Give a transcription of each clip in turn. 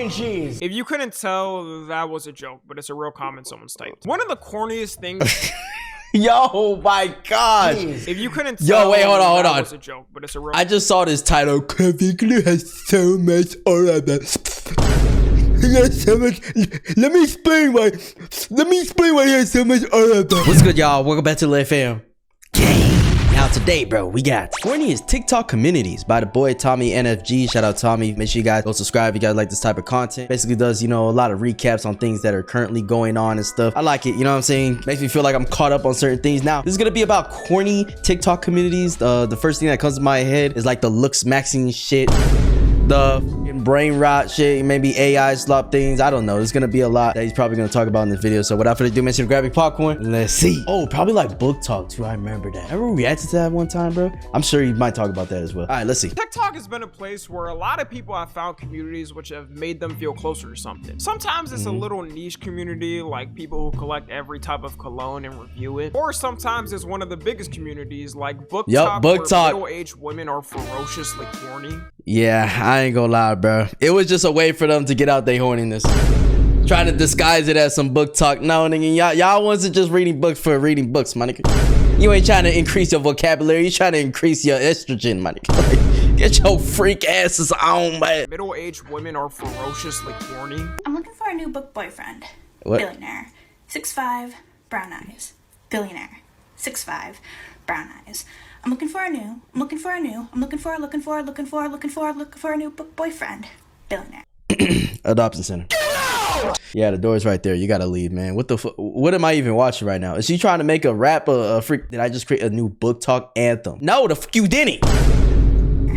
cheese. If you couldn't tell, that was a joke, but it's a real comment someone's typed. One of the corniest things. Yo, my gosh. If you couldn't tell, yo, wait, hold on. That was a joke, but it's a real. I just saw this title. Clavicular has so much aura. So much. Let me explain why he has so much aura. What's good, y'all? Welcome back to RICHLEV fam. Now today, bro, we got Corny is TikTok communities by the boy Tommy NFG. Shout out Tommy. Make sure you guys go subscribe if you guys like this type of content. Basically does, you know, a lot of recaps on things that are currently going on and stuff. I like it, you know what I'm saying? Makes me feel like I'm caught up on certain things. Now, this is gonna be about corny TikTok communities. The first thing that comes to my head is like the looks maxing shit, the brain rot shit, maybe AI slop things. I don't know. There's gonna be a lot that he's probably gonna talk about in this video. So without further ado, make sure to grab your popcorn and let's see. Oh, probably like BookTok too. I remember that. Ever reacted to that one time, bro? I'm sure he might talk about that as well. All right, let's see. TikTok has been a place where a lot of people have found communities which have made them feel closer to something. Sometimes it's a little niche community, like people who collect every type of cologne and review it. Or sometimes it's one of the biggest communities, like BookTok, yep, BookTok, where middle-aged women are ferociously corny. Yeah, I ain't gonna lie, bro. It was just a way for them to get out their horniness. Trying to disguise it as some BookTok. No, nigga, y'all wasn't just reading books for reading books, my nigga. You ain't trying to increase your vocabulary. You trying to increase your estrogen, my nigga. Like, get your freak asses on, man. Middle-aged women are ferociously corny. I'm looking for a new book boyfriend. What? Billionaire. 6'5", brown eyes. Billionaire. 6'5", brown eyes. I'm looking for a new book boyfriend. Billionaire. Adoption center. Yeah, the door's right there. You gotta leave, man. What the what am I even watching right now? Is she trying to make a rap a freak? Did I just create a new BookTok anthem? No, the fuck you didn't.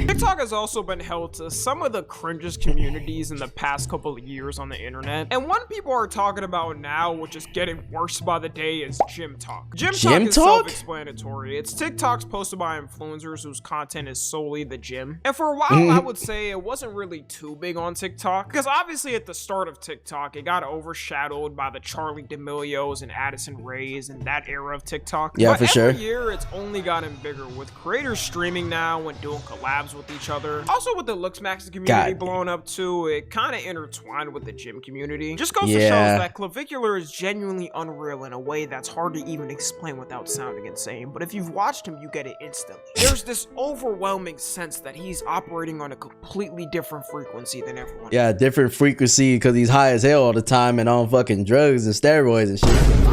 TikTok has also been held to some of the cringest communities in the past couple of years on the internet. And one people are talking about now, which is getting worse by the day, is gym talk. Gym talk is self-explanatory. It's TikToks posted by influencers whose content is solely the gym. And for a while, I would say it wasn't really too big on TikTok, because obviously at the start of TikTok, it got overshadowed by the Charli D'Amelio's and Addison Rae's and that era of TikTok. Yeah, but for sure. Every year, it's only gotten bigger, with creators streaming now and doing collabs with each other. Also, with the looks maxing community blowing up too, it kind of intertwined with the gym community. Just goes to show that clavicular is genuinely unreal in a way that's hard to even explain without sounding insane. But if you've watched him, you get it instantly. There's this overwhelming sense that he's operating on a completely different frequency than everyone. Yeah, different frequency because he's high as hell all the time and on fucking drugs and steroids and shit.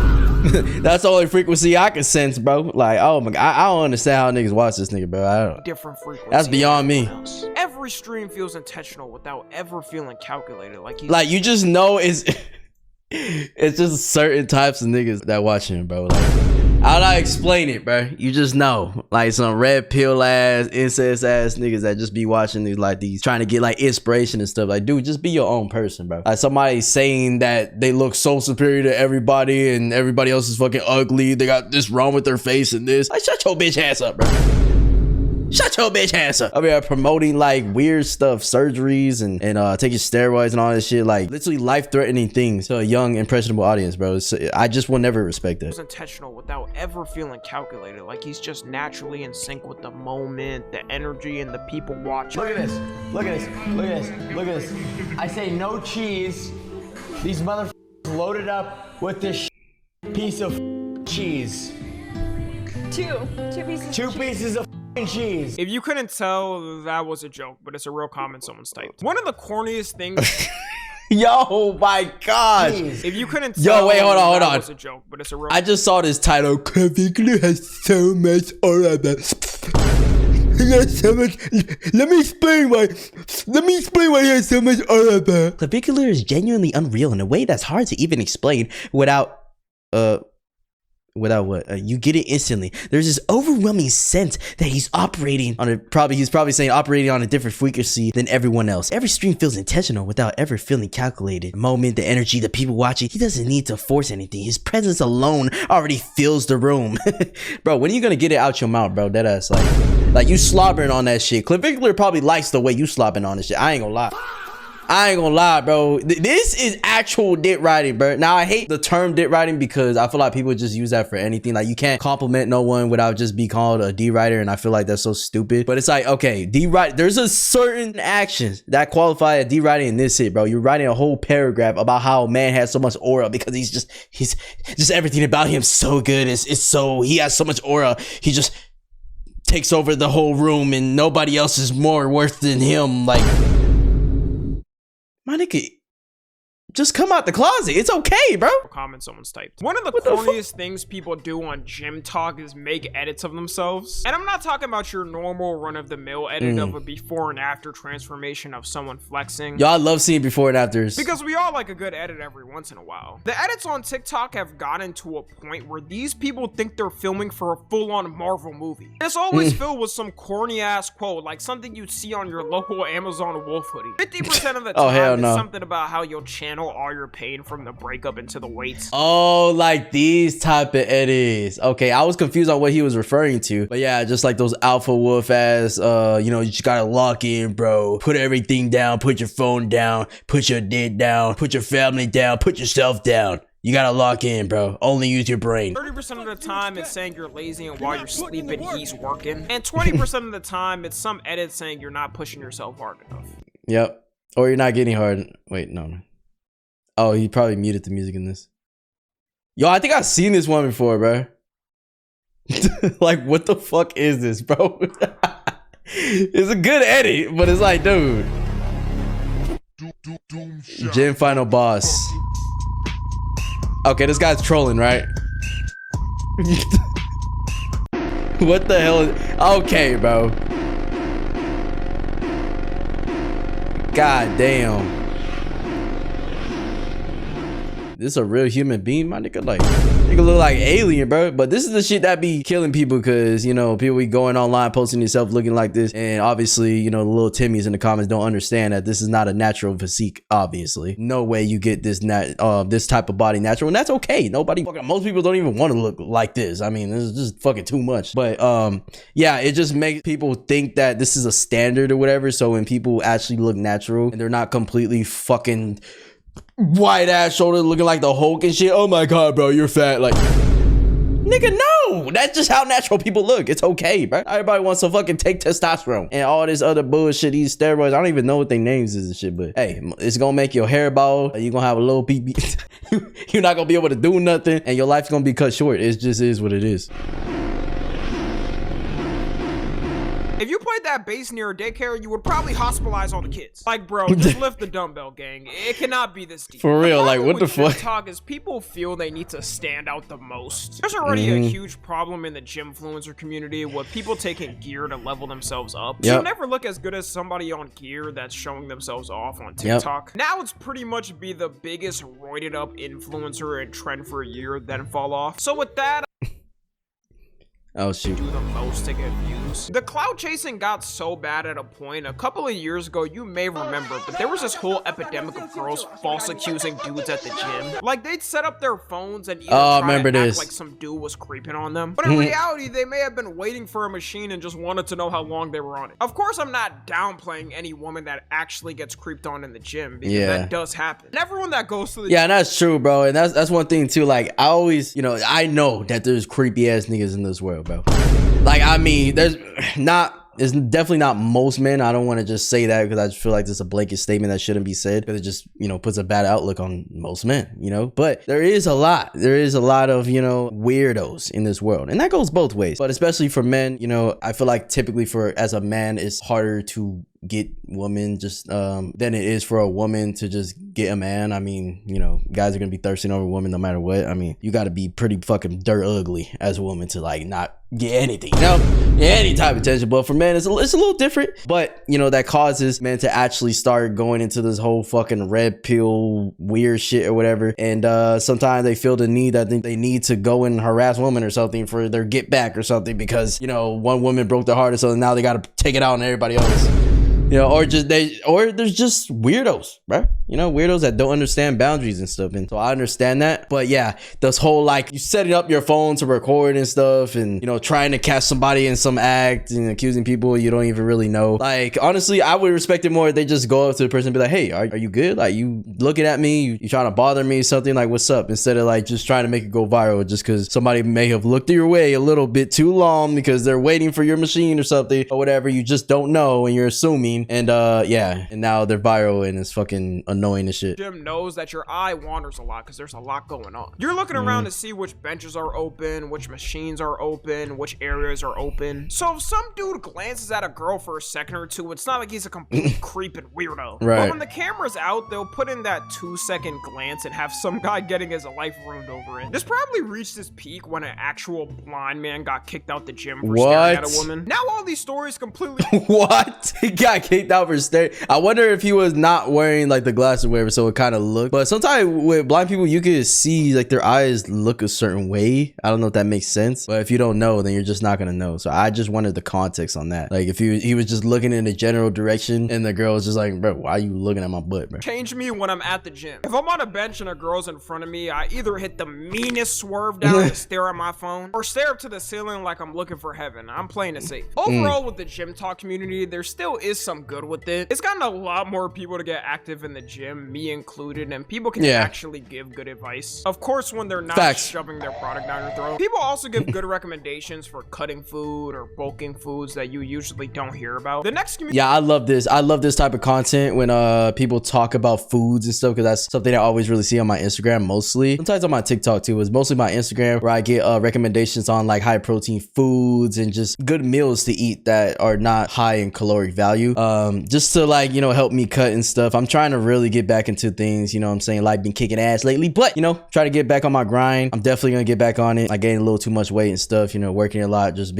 That's the only frequency I can sense, bro. Like, oh my god, I don't understand how niggas watch this nigga, bro. I don't. Different frequency. That's beyond me. Every stream feels intentional without ever feeling calculated. Like you just know it's just certain types of niggas that watch him, bro. Like, how do I explain it, bro? You just know, like some red pill ass, incest ass niggas that just be watching these trying to get like inspiration and stuff. Like, dude, just be your own person, bro. Like somebody saying that they look so superior to everybody and everybody else is fucking ugly. They got this wrong with their face and this. Like, shut your bitch ass up, bro. Shut your bitch ass up. I mean, promoting like weird stuff, surgeries and taking steroids and all this shit, like literally life-threatening things to a young, impressionable audience, bro. So I just will never respect that. It's intentional without ever feeling calculated. Like he's just naturally in sync with the moment, the energy, and the people watching. Look at this. Look at this. Look at this. Look at this. I say no cheese. These motherfuckers loaded up with this piece of cheese. Two pieces of cheese. If you couldn't tell, that was a joke, but it's a real comment someone's typed. One of the corniest things. Yo, my gosh. If you couldn't tell, yo, wait, hold on. That was a joke, but it's a real. I just saw this title. Clavicular has so much aura. So much. Let me explain why he has so much aura. Clavicular is genuinely unreal in a way that's hard to even explain without what? You get it instantly. There's this overwhelming sense that he's operating on he's probably saying operating on a different frequency than everyone else. Every stream feels intentional without ever feeling calculated. The moment, the energy, the people watching, he doesn't need to force anything. His presence alone already fills the room. Bro, when are you gonna get it out your mouth, bro? That ass, like you slobbering on that shit. Clavicular probably likes the way you slobbing on this shit. I ain't gonna lie. I ain't gonna lie, bro. This is actual dick riding, bro. Now, I hate the term dick riding because I feel like people just use that for anything. Like, you can't compliment no one without just be called a D-rider, and I feel like that's so stupid. But it's like, okay, D-ride, there's a certain actions that qualify as D-riding in this shit, bro. You're writing a whole paragraph about how a man has so much aura because he's just everything about him so good. He has so much aura. He just takes over the whole room and nobody else is more worth than him. Like, my nigga, just come out the closet. It's okay, bro. Comment someone's typed. One of the corniest things people do on Gym Talk is make edits of themselves. And I'm not talking about your normal run-of-the-mill edit of a before and after transformation of someone flexing. Y'all love seeing before and afters. Because we all like a good edit every once in a while. The edits on TikTok have gotten to a point where these people think they're filming for a full-on Marvel movie. And it's always filled with some corny-ass quote, like something you'd see on your local Amazon Wolf hoodie. 50% of the time it's something about how you'll channel all your pain from the breakup into the weights. Oh, like these type of edits. Okay, I was confused on what he was referring to. But yeah, just like those alpha wolf ass, you know, you just gotta lock in, bro. Put everything down, put your phone down, put your dick down, put your family down, put yourself down. You gotta lock in, bro. Only use your brain. 30% of the time, it's saying you're lazy and while you're sleeping, he's working. And 20% of the time, it's some edit saying you're not pushing yourself hard enough. Yep. Or you're not getting hard. Wait, no. Oh, he probably muted the music in this. Yo, I think I've seen this one before, bro. Like, what the fuck is this, bro? It's a good edit, but it's like, dude. Gym final boss. Okay, this guy's trolling, right? What the hell? Okay, bro. God damn. This is a real human being, my nigga. Like, nigga look like alien, bro. But this is the shit that be killing people because, you know, people be going online posting themselves looking like this. And obviously, you know, the little Timmies in the comments don't understand that this is not a natural physique, obviously. No way you get this this type of body natural. And that's okay. Most people don't even want to look like this. I mean, this is just fucking too much. But yeah, it just makes people think that this is a standard or whatever. So when people actually look natural and they're not completely fucking white ass shoulder looking like the Hulk and shit. Oh my god, bro, you're fat. Like, nigga, no. That's just how natural people look. It's okay, bro. Everybody wants to fucking take testosterone and all this other bullshit, these steroids. I don't even know what their names is and shit, but hey, it's gonna make your hair bald. You're gonna have a little pee. You're not gonna be able to do nothing and your life's gonna be cut short. It just is what it is. If you played that bass near a daycare, you would probably hospitalize all the kids. Like, bro, just lift the dumbbell, gang. It cannot be this deep. For real, like, what the fuck? Talk is people feel they need to stand out the most. There's already a huge problem in the gymfluencer community with people taking gear to level themselves up. You'll never look as good as somebody on gear that's showing themselves off on TikTok. Now it's pretty much be the biggest roided up influencer and trend for a year, then fall off. So with that, oh shoot. Do the most to get views. The cloud chasing got so bad at a point a couple of years ago, you may remember, but there was this whole epidemic of girls false accusing dudes at the gym. Like, they'd set up their phones and either try to act like some dude was creeping on them. But in reality, they may have been waiting for a machine and just wanted to know how long they were on it. Of course, I'm not downplaying any woman that actually gets creeped on in the gym, because that does happen. And everyone that goes to the gym, that's true, bro. And that's one thing too. Like, I always, you know, I know that there's creepy ass niggas in this world, bro. Like, I mean, it's definitely not most men. I don't want to just say that because I just feel like this is a blanket statement that shouldn't be said because it just, you know, puts a bad outlook on most men, you know. But there is a lot of, you know, weirdos in this world, and that goes both ways. But especially for men, you know, I feel like typically as a man, it's harder to get women just than it is for a woman to just get a man. I mean, you know, guys are gonna be thirsting over women no matter what. I mean, you got to be pretty fucking dirt ugly as a woman to like not get anything, you know, any type of attention. But for men, it's a little different. But you know, that causes men to actually start going into this whole fucking red pill weird shit or whatever. And sometimes they feel the need that they need to go and harass women or something for their get back or something because, you know, one woman broke their heart or something. Now they got to take it out on everybody else. You know, or there's just weirdos, bro. You know, weirdos that don't understand boundaries and stuff. And so I understand that. But yeah, this whole like you setting up your phone to record and stuff, and you know, trying to catch somebody in some act and accusing people you don't even really know. Like honestly, I would respect it more if they just go up to the person and be like, hey, are you good? Like you looking at me, you trying to bother me, something like what's up, instead of like just trying to make it go viral just because somebody may have looked your way a little bit too long because they're waiting for your machine or something or whatever. You just don't know and you're assuming, and yeah, and now they're viral and it's fucking annoying as shit. Jim knows that your eye wanders a lot because there's a lot going on. You're looking around to see which benches are open, which machines are open, which areas are open. So if some dude glances at a girl for a second or two, it's not like he's a complete creep and weirdo. Right. But when the camera's out, they'll put in that 2-second glance and have some guy getting his life ruined over it. This probably reached its peak when an actual blind man got kicked out the gym for staring at a woman. Now all these stories completely What? He got kicked out for staring. I wonder if he was not wearing like the glasses or whatever, so it kind of looked. But sometimes with blind people, you can see like their eyes look a certain way. I don't know if that makes sense, but if you don't know, then you're just not gonna know. So I just wanted the context on that. Like if he was just looking in a general direction and the girl was just like, bro, why are you looking at my butt, bro? change me when I'm at the gym. If I'm on a bench and a girl's in front of me, I either hit the meanest swerve down and stare at my phone, or stare up to the ceiling like I'm looking for heaven. I'm playing it safe. Overall, with the gym talk community, there still is some good with it. It's gotten a lot more people to get active in the gym, me included, and people can actually give good advice. Of course, when they're not shoving their product down your throat. People also give good recommendations for cutting food or bulking foods that you usually don't hear about. The next community. Yeah, I love this. I love this type of content when people talk about foods and stuff, because that's something I always really see on my Instagram mostly. Sometimes on my TikTok too. It's mostly my Instagram where I get recommendations on like high protein foods and just good meals to eat that are not high in caloric value. Just to like, you know, help me cut and stuff. I'm trying to really get back into things, you know what I'm saying? Like been kicking ass lately, but you know, try to get back on my grind. I'm definitely gonna get back on it. I gained a little too much weight and stuff, you know, working a lot, just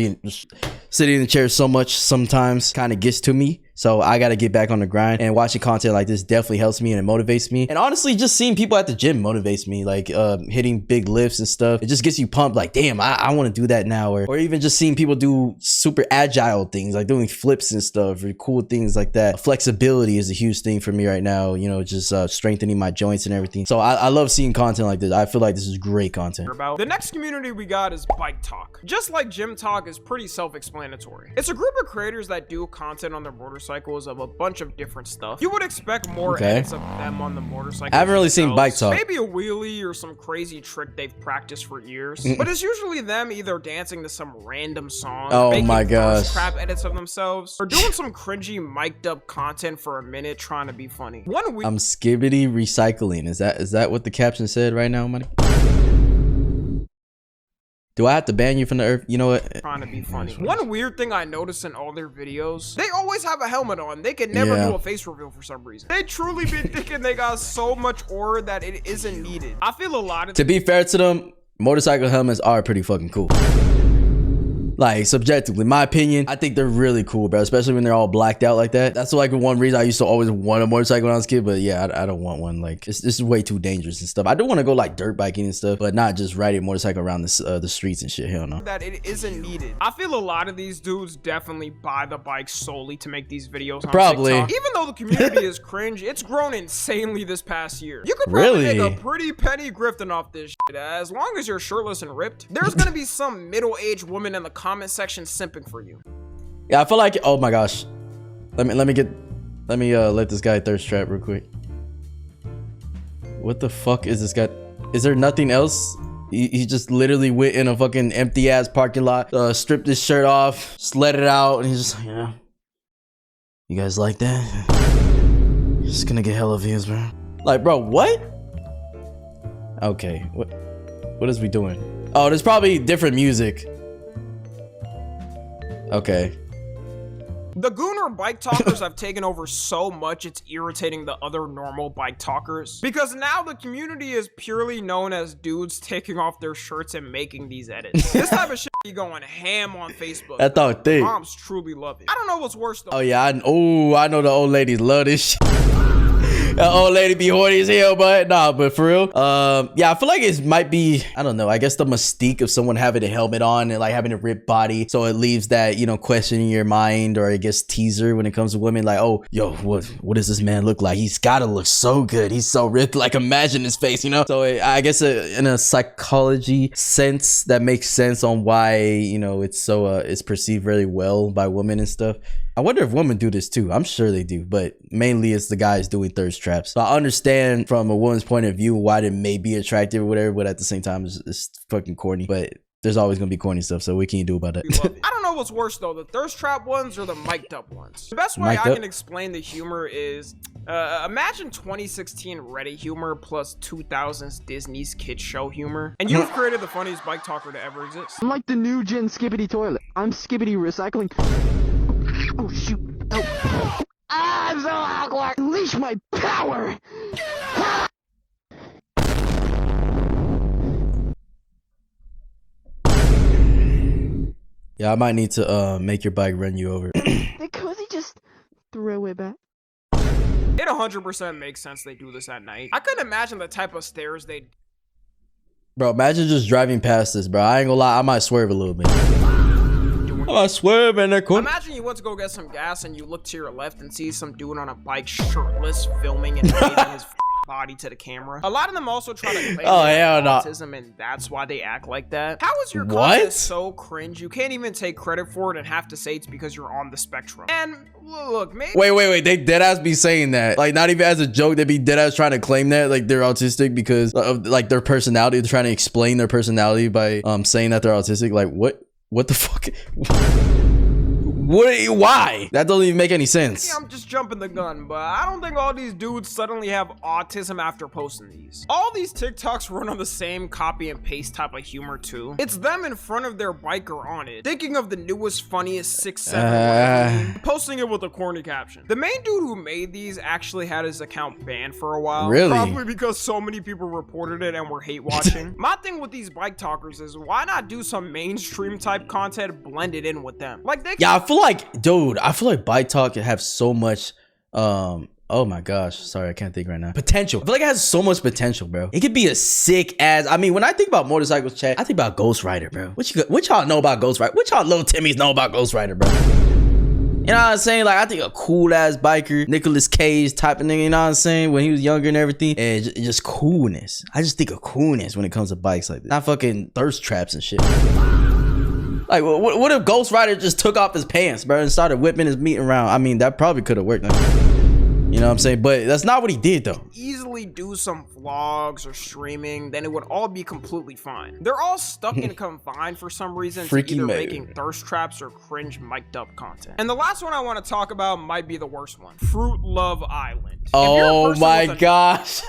sitting in the chair so much sometimes kind of gets to me. So I got to get back on the grind, and watching content like this definitely helps me and it motivates me. And honestly, just seeing people at the gym motivates me, like hitting big lifts and stuff. It just gets you pumped like, damn, I want to do that now. Or even just seeing people do super agile things like doing flips and stuff, or cool things like that. Flexibility is a huge thing for me right now, you know, just strengthening my joints and everything. So I love seeing content like this. I feel like this is great content. The next community we got is Bike Talk. Just like Gym Talk is pretty self-explanatory. It's a group of creators that do content on their motorcycles of a bunch of different stuff. You would expect more edits of them on the motorcycle. I haven't really seen Bike Talk. Maybe a wheelie or some crazy trick they've practiced for years. But it's usually them either dancing to some random song, making my gosh, crap edits of themselves, or doing some cringy mic'd up content for a minute trying to be funny. I'm skibbity recycling. Is that what the caption said right now, money? Do I have to ban you from the earth? You know what? Trying to be funny. One weird thing I noticed in all their videos, they always have a helmet on. They can never do a face reveal for some reason. They truly be thinking they got so much aura that it isn't needed. I feel a lot of— To be fair to them, motorcycle helmets are pretty fucking cool. Like subjectively, my opinion, I think they're really cool, bro, especially when they're all blacked out like that. That's like one reason I used to always want a motorcycle when I was a kid, but yeah, I don't want one. Like this is way too dangerous and stuff. I do want to go like dirt biking and stuff, but not just riding a motorcycle around the streets and shit. Hell no. That it isn't needed. I feel a lot of these dudes definitely buy the bike solely to make these videos on probably TikTok. Even though the community is cringe, it's grown insanely this past year. You could probably make a pretty penny grifting off this shit. As long as you're shirtless and ripped, there's gonna be some middle-aged woman in the comment section simping for you. Yeah, I feel like, oh my gosh, let me let this guy thirst trap real quick. What the fuck is this guy? Is there nothing else? He just literally went in a fucking empty ass parking lot, stripped his shirt off, just let it out, and he's just like, yeah, you guys like that? You're just gonna get hella views, bro. Like, bro, what? Okay, what is we doing? Oh, there's probably different music. Okay. The Gooner bike talkers have taken over so much, it's irritating the other normal bike talkers. Because now the community is purely known as dudes taking off their shirts and making these edits. This type of shit be going ham on Facebook. That's our thing. Moms truly love it. I don't know what's worse though. Oh yeah, I know the old ladies love this shit. old lady be horny as hell, but nah, but for real, yeah, I feel like it might be, I don't know, I guess the mystique of someone having a helmet on and like having a ripped body, so it leaves that, you know, question in your mind, or I guess teaser when it comes to women, like, oh, yo, what does this man look like? He's gotta look so good, he's so ripped, like imagine his face, you know? So I guess in a psychology sense, that makes sense on why, you know, it's so it's perceived really well by women and stuff. I wonder if women do this too. I'm sure they do, but mainly it's the guys doing thirst traps. So I understand from a woman's point of view why they may be attractive or whatever, but at the same time, it's fucking corny. But there's always gonna be corny stuff, so what can you do about that? I don't know what's worse though, the thirst trap ones or the mic'd up ones. The best way I can explain the humor is, imagine 2016 Reddit humor plus 2000s Disney's kids show humor, and you've created the funniest bike talker to ever exist. I'm like the new gen Skibbity toilet. I'm Skibbity recycling. Oh shoot! Oh. I'm so awkward. Unleash my power. Yeah, I might need to make your bike run you over. The cozy just throw it back. It 100% makes sense they do this at night. I couldn't imagine the type of stairs they'd... Bro, imagine just driving past this, bro. I ain't gonna lie, I might swerve a little bit. I might swerve in that corner. Imagine you went to go get some gas and you look to your left and see some dude on a bike shirtless filming and waving his body to the camera. A lot of them also try to claim autism, and that's why they act like that. How is your content so cringe you can't even take credit for it and have to say it's because you're on the spectrum? And look, maybe wait, they deadass be saying that, like, not even as a joke. They be deadass trying to claim that like they're autistic because of like their personality. They're trying to explain their personality by saying that they're autistic. Like, what the fuck? Why? That doesn't even make any sense. Yeah, I'm just jumping the gun, but I don't think all these dudes suddenly have autism after posting these. All these TikToks run on the same copy and paste type of humor too. It's them in front of their bike or on it, thinking of the newest, funniest 6'7", posting it with a corny caption. The main dude who made these actually had his account banned for a while. Really? Probably because so many people reported it and were hate watching. My thing with these bike talkers is, why not do some mainstream type content blended in with them? Like they I feel like Bike Talk have so much oh my gosh, sorry, I can't think right now. Potential. I feel like it has so much potential, bro. It could be a sick ass. I mean, when I think about motorcycles, chat, I think about Ghost Rider, bro. What y'all know about Ghost Rider? What y'all little Timmys know about Ghost Rider, bro? You know what I'm saying? Like, I think a cool ass biker, Nicolas Cage type of nigga, you know what I'm saying? When he was younger and everything, and just coolness. I just think of coolness when it comes to bikes like this. Not fucking thirst traps and shit. Like, what if Ghost Rider just took off his pants, bro, and started whipping his meat around? I mean, that probably could have worked. You know what I'm saying? But that's not what he did, though. Easily do some vlogs or streaming, then it would all be completely fine. They're all stuck and confined for some reason to either making thirst traps or cringe mic'd up content. And the last one I want to talk about might be the worst one. Fruit Love Island. Oh my gosh.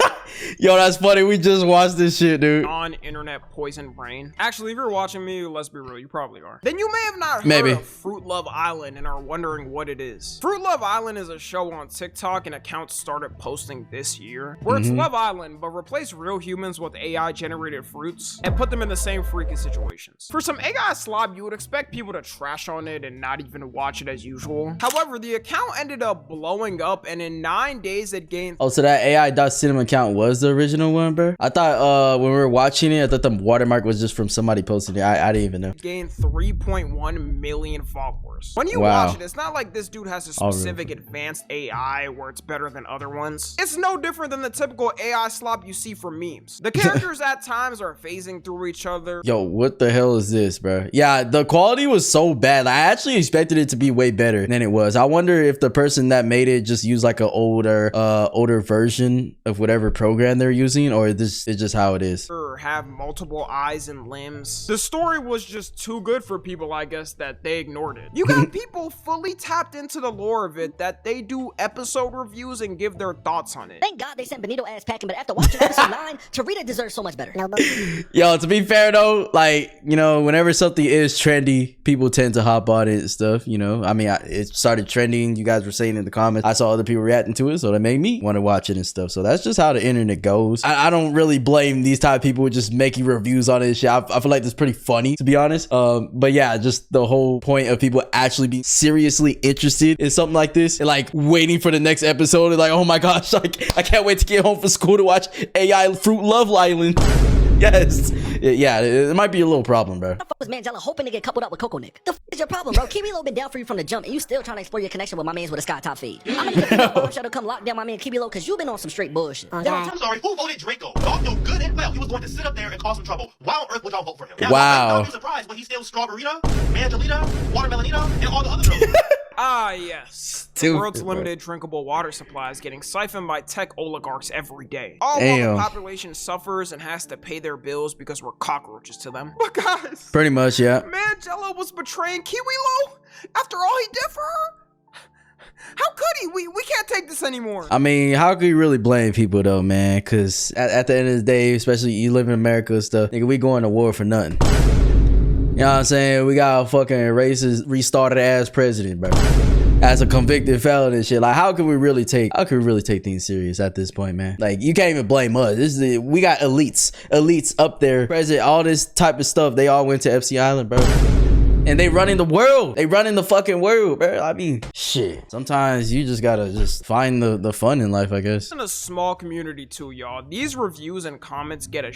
Yo, that's funny. We just watched this shit, dude. On internet poison brain. Actually, if you're watching me, let's be real, you probably are. Then you may have not heard of Fruit Love Island and are wondering what it is. Fruit Love Island is a show on TikTok, and accounts started posting this year, where it's Love Island, but replace real humans with AI generated fruits and put them in the same freaky situations. For some AI slop, you would expect people to trash on it and not even watch it as usual. However, the account ended up blowing up, and in 9 days it gained... Oh, so that AI.cinema account was the original one, bro? I thought when we were watching it, I thought the watermark was just from somebody posting it. I didn't even know. Gained 3.1 million followers. When you watch it, it's not like this dude has a specific advanced AI where it's better than other ones. It's no different than the typical AI slop you see for memes. The characters at times are phasing through each other. Yo, what the hell is this, bro? Yeah, the quality was so bad. I actually expected it to be way better than it was. I wonder if the person that made it just used like an older version of whatever program they're using, or this is just how it is. Or have multiple eyes and limbs. The story was just too good for people, I guess, that they ignored it. You got people fully tapped into the lore of it that they do episode reviews and give their thoughts on it. Thank God they sent Benito ass packing, but after watching episode 9, Tarita deserves so much better. Yo, to be fair though, like, you know, whenever something is trendy, people tend to hop on it and stuff, you know. I mean, it started trending, you guys were saying in the comments. I saw other people reacting to it, so that made me want to watch it and stuff. So that's just how the internet goes. I don't really blame these type of people just making reviews on this shit. I feel like that's pretty funny, to be honest. But yeah, just the whole point of people actually being seriously interested in something like this and like waiting for the next episode and like, oh my gosh, like I can't wait to get home from school to watch AI Fruit Love Island. Yes. Yeah, it might be a little problem, bro. The fuck was Mandela hoping to get coupled up with Coco Nick? The fuck is your problem, bro? Kiwi Lo been down for you from the jump, and you still trying to explore your connection with my mans with a sky top feed. I'm gonna get the bomb shot to come lock down my man Kiwi Lo because you been on some straight bullshit. I'm sorry, who voted Draco? Y'all know good and well he was going to sit up there and cause some trouble. Why on earth would y'all vote for him? Now, wow. I'm surprised when he steals Strawberryta, Mangelita, Watermelonita, and all the other girls. Ah, yes. The world's limited drinkable water supply is getting siphoned by tech oligarchs every day. All while the population suffers and has to pay their bills because we're cockroaches to them. But guys, pretty much, yeah. Mandela was betraying Kiwi Lo after all he did for her? How could he? We can't take this anymore. I mean, how could you really blame people though, man? Because at the end of the day, especially you live in America and stuff, nigga, we going to war for nothing. You know what I'm saying? We got a fucking racist, restarted ass president, bro. As a convicted felon and shit. Like, how can we really take things serious at this point, man? Like, you can't even blame us. We got elites up there, president, all this type of stuff. They all went to FC Island, bro. And they running the world. They running the fucking world, bro. I mean, shit. Sometimes you just gotta just find the fun in life, I guess. In a small community too, y'all. These reviews and comments get a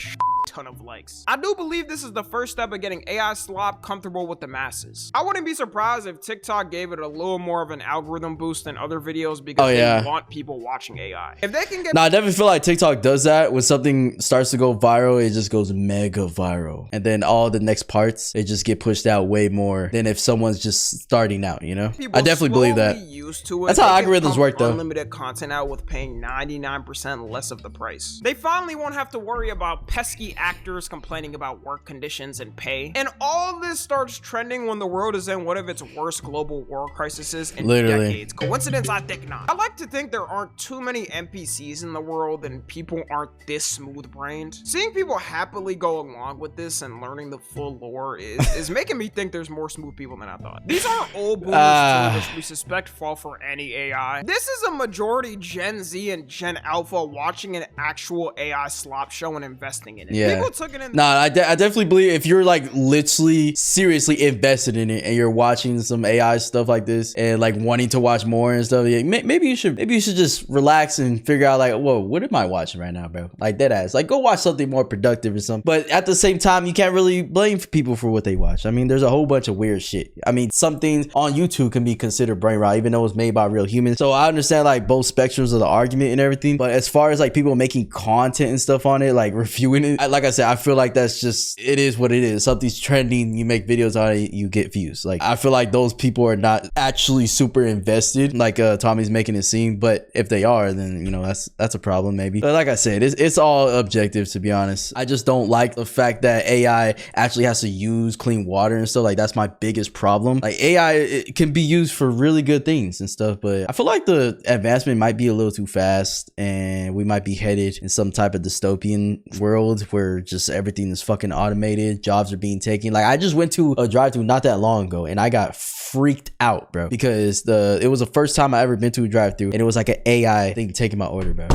ton of likes. I do believe this is the first step of getting AI slop comfortable with the masses. I wouldn't be surprised if TikTok gave it a little more of an algorithm boost than other videos because they want people watching AI. If they can get— I definitely feel like TikTok does that. When something starts to go viral, it just goes mega viral. And then all the next parts, they just get pushed out way more than if someone's just starting out, you know? People I definitely believe that. Used to it. That's how algorithms work, though. Unlimited content out with paying 99% less of the price. They finally won't have to worry about pesky actors complaining about work conditions and pay. And all this starts trending when the world is in one of its worst global war crises in decades. Coincidence? I think not. I like to think there aren't too many NPCs in the world and people aren't this smooth-brained. Seeing people happily go along with this and learning the full lore is making me think there's more smooth people than I thought. These aren't old boomers which we suspect fall for any AI. This is a majority Gen Z and Gen Alpha watching an actual AI slop show and investing in it. Yeah. People took it in. Nah, I definitely believe if you're like literally seriously invested in it and you're watching some AI stuff like this and like wanting to watch more and stuff, yeah, maybe you should just relax and figure out like, whoa, what am I watching right now, bro? Like dead ass. Like go watch something more productive or something. But at the same time, you can't really blame people for what they watch. I mean, there's a whole bunch of weird shit. I mean, some things on YouTube can be considered brain rot, even though it's made by real humans. So I understand like both spectrums of the argument and everything. But as far as like people making content and stuff on it, like reviewing it, like I said, I feel like that's just, it is what it is. Something's trending, you make videos on it, you get views. Like I feel like those people are not actually super invested, like Tommy's making it seem. But if they are, then you know that's a problem maybe. But like I said, it's all objective, to be honest. I just don't like the fact that AI actually has to use clean water and stuff. Like that's my biggest problem. Like AI, it can be used for really good things and stuff, but I feel like the advancement might be a little too fast and we might be headed in some type of dystopian world where just everything is fucking automated, jobs are being taken. Like I just went to a drive-thru not that long ago and I got freaked out, bro, because it was the first time I ever been to a drive-thru and it was like an AI thing taking my order, bro.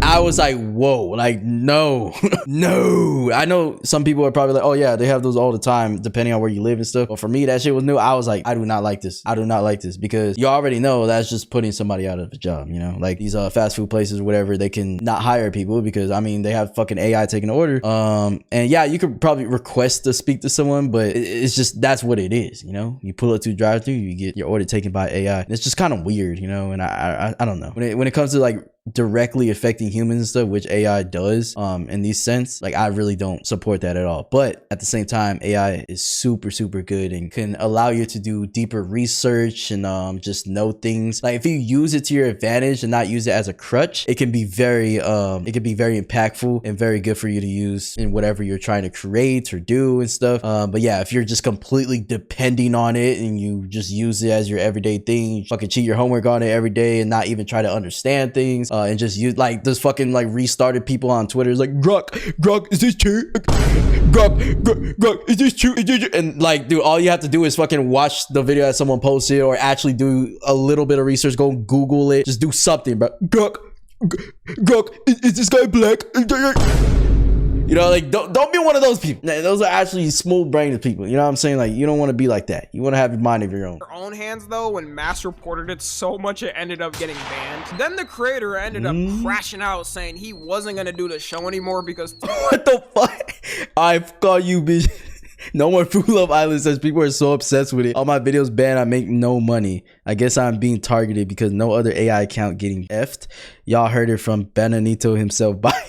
I was like, whoa, like, no, no. I know some people are probably like, oh yeah, they have those all the time, depending on where you live and stuff. But for me, that shit was new. I was like, I do not like this. I do not like this because you already know that's just putting somebody out of a job, you know? Like these fast food places or whatever, they can not hire people because, I mean, they have fucking AI taking an order. And yeah, you could probably request to speak to someone, but it's just, that's what it is, you know? You pull up to a drive-thru, you get your order taken by AI. And it's just kind of weird, you know? And I don't know. When it comes to like directly affecting humans and stuff, which AI does in these sense, like I really don't support that at all. But at the same time, AI is super good and can allow you to do deeper research and just know things. Like if you use it to your advantage and not use it as a crutch, it can be very impactful and very good for you to use in whatever you're trying to create or do and stuff. But yeah, if you're just completely depending on it and you just use it as your everyday thing, you fucking cheat your homework on it every day and not even try to understand things, and just use like this fucking like restarted people on Twitter is like, Grok, is this true? Grok, is this true? And like, dude, all you have to do is fucking watch the video that someone posted or actually do a little bit of research, go Google it, just do something, bro. Grok, Grok, is this guy black? You know, like, don't be one of those people. Those are actually smooth-brained people. You know what I'm saying? Like, you don't want to be like that. You want to have your mind of your own. Their own hands, though, when Mass reported it so much it ended up getting banned. Then the creator ended up crashing out saying he wasn't gonna do the show anymore because what the fuck? I've got you, bitch. No more Fruit Love Island says people are so obsessed with it. All my videos banned. I make no money. I guess I'm being targeted because no other AI account getting effed. Y'all heard it from Benanito himself. Bye.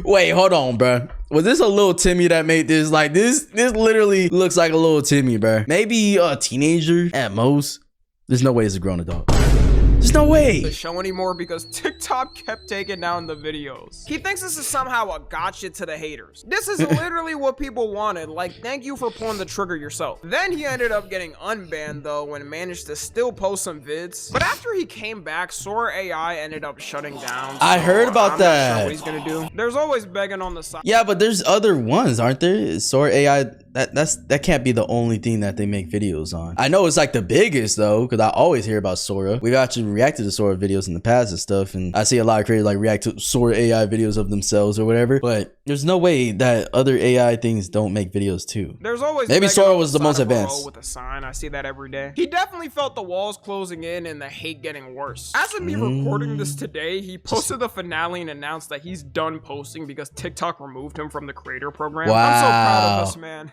Wait, hold on, bro. Was this a little Timmy that made this? Like, this literally looks like a little Timmy, bro. Maybe a teenager at most. There's no way it's a grown adult. There's no way. The show anymore because TikTok kept taking down the videos. He thinks this is somehow a gotcha to the haters. This is literally what people wanted. Like, thank you for pulling the trigger yourself. Then he ended up getting unbanned though and managed to still post some vids. But after he came back, Sora AI ended up shutting down. I heard about I'm that. not sure what he's gonna do. There's always begging on the side. Yeah, but there's other ones, aren't there? Sora AI, that can't be the only thing that they make videos on. I know it's like the biggest though, because I always hear about Sora. We've actually reacted to Sora videos in the past and stuff, and I see a lot of creators like react to Sora AI videos of themselves or whatever, but there's no way that other AI things don't make videos too. There's always maybe Sora was the most advanced. With a sign, I see that every day. He definitely felt the walls closing in and the hate getting worse. As of me recording this today, he posted the finale and announced that he's done posting because TikTok removed him from the creator program. Wow. I'm so proud of us, man.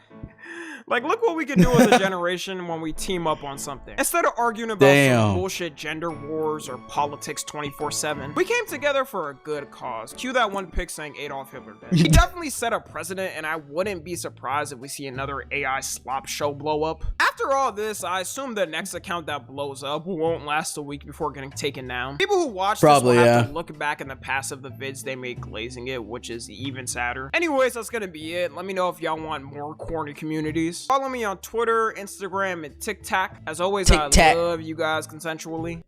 Like, look what we can do as a generation when we team up on something. Instead of arguing about some bullshit gender wars or politics 24/7, we came together for a good cause. Cue that one pic saying Adolf Hitler dead. He definitely set a precedent, and I wouldn't be surprised if we see another AI slop show blow up. After all this, I assume the next account that blows up won't last a week before getting taken down. People who watch this will have to look back in the past of the vids they made glazing it, which is even sadder. Anyways, that's gonna be it. Let me know if y'all want more corny communities. Follow me on Twitter, Instagram, and TikTok. As always, I love you guys consensually.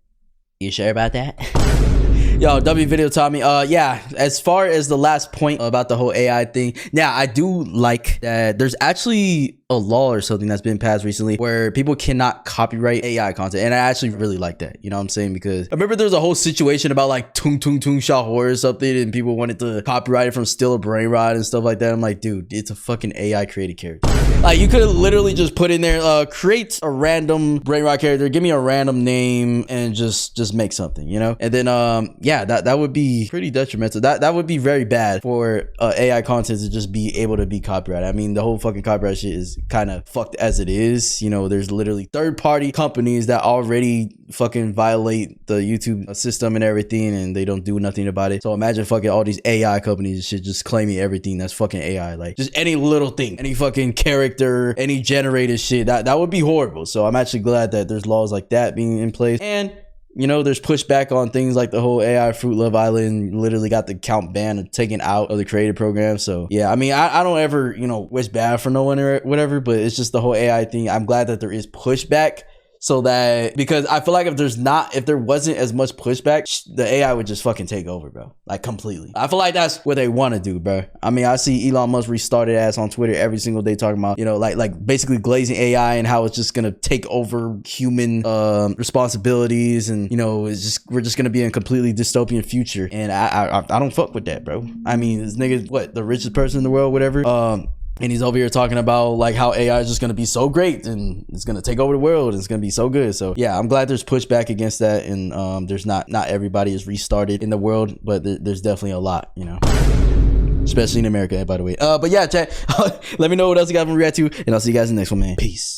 You sure about that? Yo, W Video taught me, yeah, as far as the last point about the whole AI thing, yeah, I do like that there's actually a law or something that's been passed recently where people cannot copyright AI content, and I actually really like that, you know what I'm saying? Because I remember there's a whole situation about like Tung Tung Tung Shahor or something, and people wanted to copyright it from Still a Brain Rot and stuff like that. I'm like, dude, it's a fucking AI created character. Like, you could have literally just put in there, create a random Brain Rot character, give me a random name, and just make something, you know? And then, yeah, that would be pretty detrimental. That would be very bad for AI content to just be able to be copyrighted. I mean, the whole fucking copyright shit is kind of fucked as it is. You know, there's literally third-party companies that already fucking violate the YouTube system and everything, and they don't do nothing about it. So imagine fucking all these AI companies and shit just claiming everything that's fucking AI. Like, just any little thing, any fucking character, any generated shit, that would be horrible. So I'm actually glad that there's laws like that being in place. And you know, there's pushback on things like the whole AI Fruit Love Island literally got the account banned and taken out of the creator program. So yeah, I mean, I don't ever, you know, wish bad for no one or whatever, but it's just the whole AI thing. I'm glad that there is pushback. So that, because I feel like if there wasn't as much pushback, the AI would just fucking take over, bro. Like, completely. I feel like that's what they want to do, bro. I mean, I see Elon Musk restarted ass on Twitter every single day talking about, you know, like basically glazing AI and how it's just gonna take over human responsibilities, and you know, we're just gonna be in a completely dystopian future. And I don't fuck with that, bro. I mean, this nigga, what, the richest person in the world, whatever. And he's over here talking about like how AI is just going to be so great and it's going to take over the world and it's going to be so good. So yeah, I'm glad there's pushback against that, and there's not everybody is restarted in the world, but there's definitely a lot, you know, especially in America, by the way. But yeah, chat, let me know what else you guys want to react to, and I'll see you guys in the next one, man. Peace.